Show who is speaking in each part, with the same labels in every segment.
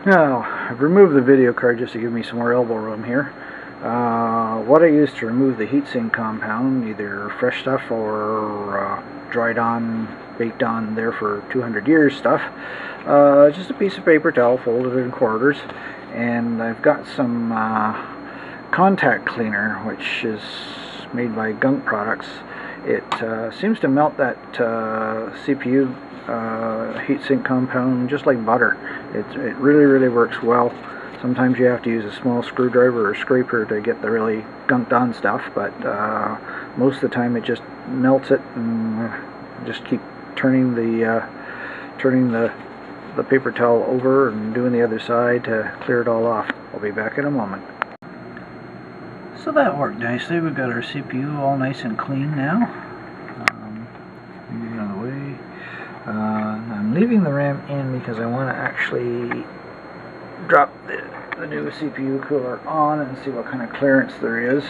Speaker 1: Now, I've removed the video card just to give me some more elbow room here. What I used to remove the heatsink compound, either fresh stuff or dried on, baked on there for 200 years stuff, just a piece of paper towel folded in quarters, and I've got some contact cleaner, which is made by Gunk Products. It seems to melt that CPU heatsink compound just like butter. It really works well. Sometimes you have to use a small screwdriver or scraper to get the really gunked on stuff, but most of the time it just melts it, and just keep turning the paper towel over and doing the other side to clear it all off. I'll be back in a moment. So that worked nicely. We've got our CPU all nice and clean now. Move it out of the way. I'm leaving the RAM in because I want to actually drop the new CPU cooler on and see what kind of clearance there is.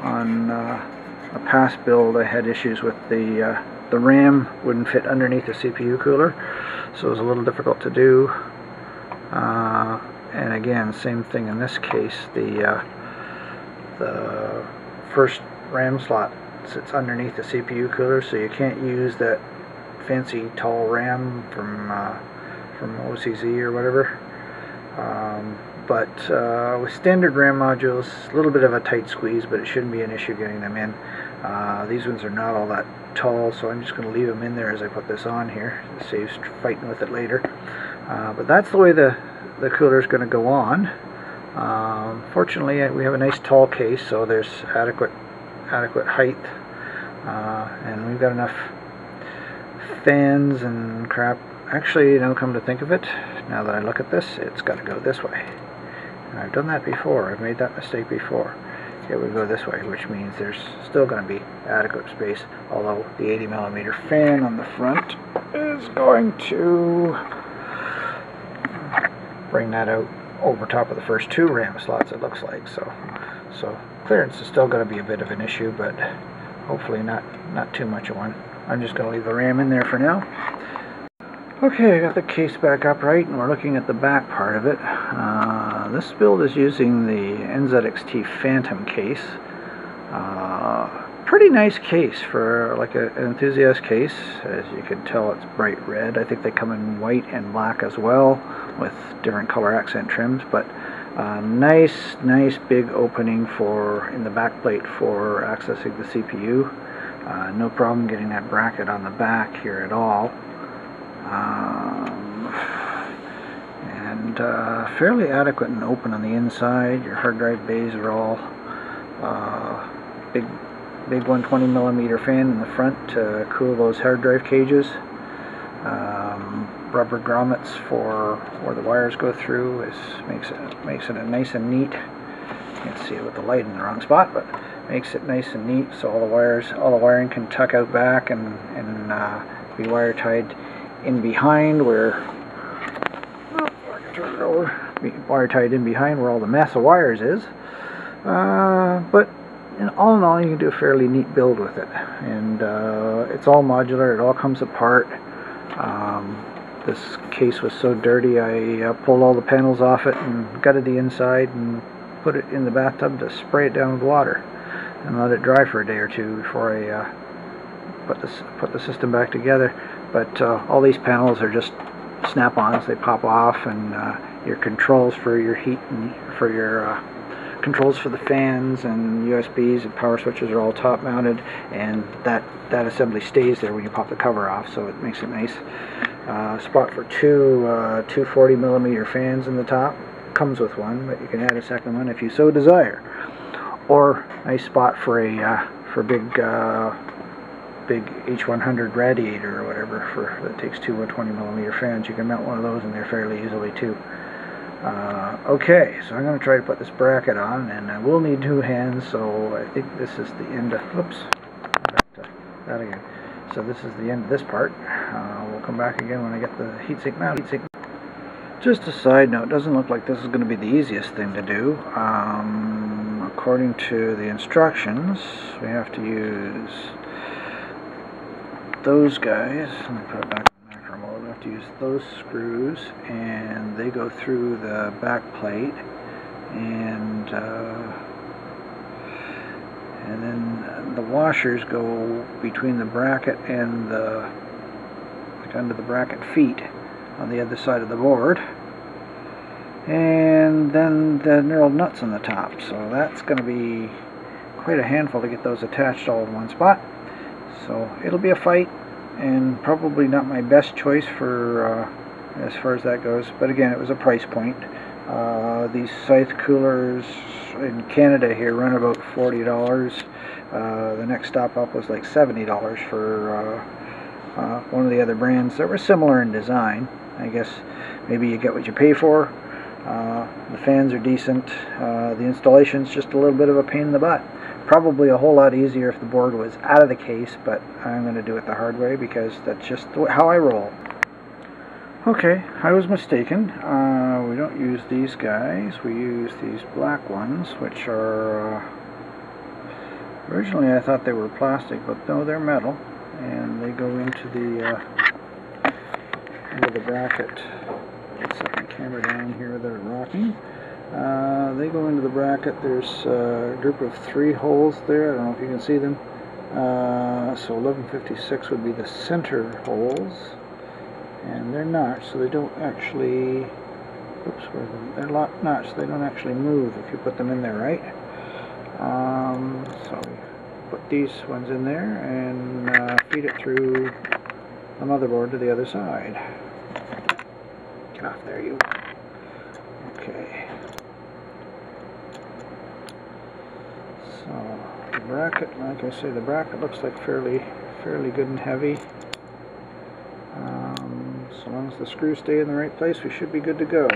Speaker 1: On a past build I had issues with the RAM wouldn't fit underneath the CPU cooler, so it was a little difficult to do. And again, same thing in this case. The first RAM slot sits underneath the CPU cooler, so you can't use that fancy tall RAM from OCZ or whatever. But with standard RAM modules, a little bit of a tight squeeze, but it shouldn't be an issue getting them in. These ones are not all that tall, so I'm just going to leave them in there as I put this on here. It saves fighting with it later. But that's the way the cooler is going to go on. Fortunately, we have a nice tall case, so there's adequate height, and we've got enough fans and crap. Actually, come to think of it, now that I look at this, it's got to go this way. And I've done that before. I've made that mistake before. It would go this way, which means there's still going to be adequate space, although the 80mm fan on the front is going to bring that out over top of the first two RAM slots, it looks like. So clearance is still going to be a bit of an issue, but hopefully not too much of one. I'm just going to leave the RAM in there for now. Okay, I got the case back upright, and we're looking at the back part of it. This build is using the NZXT Phantom case. Pretty nice case for like an enthusiast case. As you can tell, it's bright red. I think they come in white and black as well, with different color accent trims. But nice big opening in the back plate for accessing the CPU. No problem getting that bracket on the back here at all. And fairly adequate and open on the inside. Your hard drive bays are all big 120mm fan in the front to cool those hard drive cages. Rubber grommets for where the wires go through makes it nice and neat. You can't see it with the light in the wrong spot, but makes it nice and neat, so all the wiring can tuck out back and be wire tied in behind where all the mess of wires is. But all in all, you can do a fairly neat build with it, and it's all modular. It all comes apart. This case was so dirty, I pulled all the panels off it and gutted the inside and put it in the bathtub to spray it down with water and let it dry for a day or two before I put the system back together. But all these panels are just snap-ons. They pop off, and your controls for your heat and for your controls for the fans and USBs and power switches are all top mounted, and that assembly stays there when you pop the cover off, so it makes it nice. Spot for two 40mm fans in the top. Comes with one, but you can add a second one if you so desire. Or nice spot for a big H100 radiator or whatever that takes two 120mm fans. You can mount one of those in there fairly easily too. Okay, so I'm going to try to put this bracket on, and I will need two hands, so I think this is the end of, whoops, back to that again. So this is the end of this part. We'll come back again when I get the heatsink mounted. Just a side note, it doesn't look like this is going to be the easiest thing to do. According to the instructions, we have to use those guys. Let me put it back in there for a moment. We have to use those screws, and they go through the back plate, and then the washers go between the bracket and the under the bracket feet on the other side of the board, and then the knurled nuts on the top. So that's going to be quite a handful to get those attached all in one spot. So it'll be a fight, and probably not my best choice for as far as that goes, but again, it was a price point. These scythe coolers in Canada here run about $40. The next stop up was like $70 for one of the other brands that were similar in design. I guess maybe you get what you pay for. The fans are decent. The installation's just a little bit of a pain in the butt. Probably a whole lot easier if the board was out of the case, but I'm going to do it the hard way because that's just how I roll. Okay, I was mistaken. We don't use these guys. We use these black ones, which are originally I thought they were plastic, but no, they're metal, and they go into the bracket. Let's set my camera down here without it rocking. They go into the bracket. There's a group of 3 holes there. I don't know if you can see them. So 1156 would be the center holes, and they're notched, so they don't actually. Oops, they're locked notched, so they don't actually move if you put them in there, right? So we put these ones in there and feed it through the motherboard to the other side. Get off there, you. Okay. So the bracket, like I say, the bracket looks like fairly good and heavy. So long as the screws stay in the right place, we should be good to go.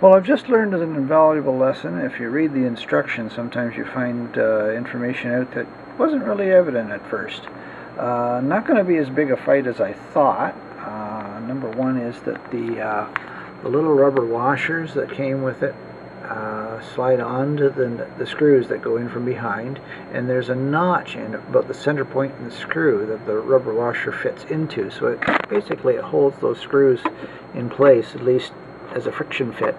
Speaker 1: Well, I've just learned an invaluable lesson. If you read the instructions, sometimes you find information out that wasn't really evident at first. Not going to be as big a fight as I thought. Number one is that the little rubber washers that came with it slide onto the screws that go in from behind, and there's a notch in about the center point in the screw that the rubber washer fits into, so it basically holds those screws in place, at least as a friction fit,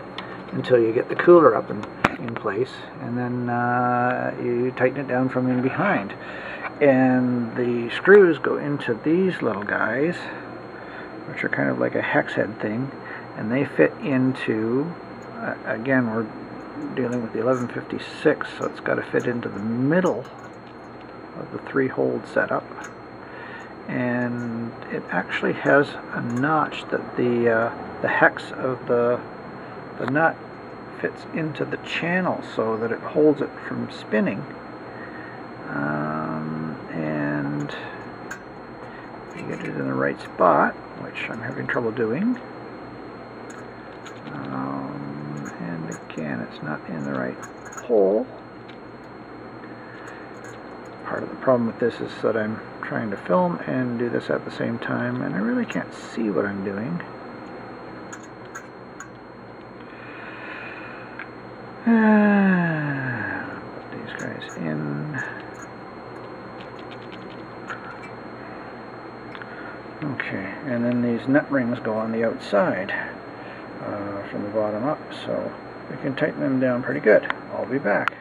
Speaker 1: until you get the cooler up in place, and then you tighten it down from in behind. And the screws go into these little guys, which are kind of like a hex head thing, and they fit into, again, we're dealing with the 1156, so it's got to fit into the middle of the 3-hole setup, and it actually has a notch that the hex of the nut fits into the channel so that it holds it from spinning, and you get it in the right spot, which I'm having trouble doing. And again, it's not in the right hole. Part of the problem with this is that I'm trying to film and do this at the same time, and I really can't see what I'm doing. Put these guys in. Okay, and then these nut rings go on the outside from the bottom up, so we can tighten them down pretty good. I'll be back.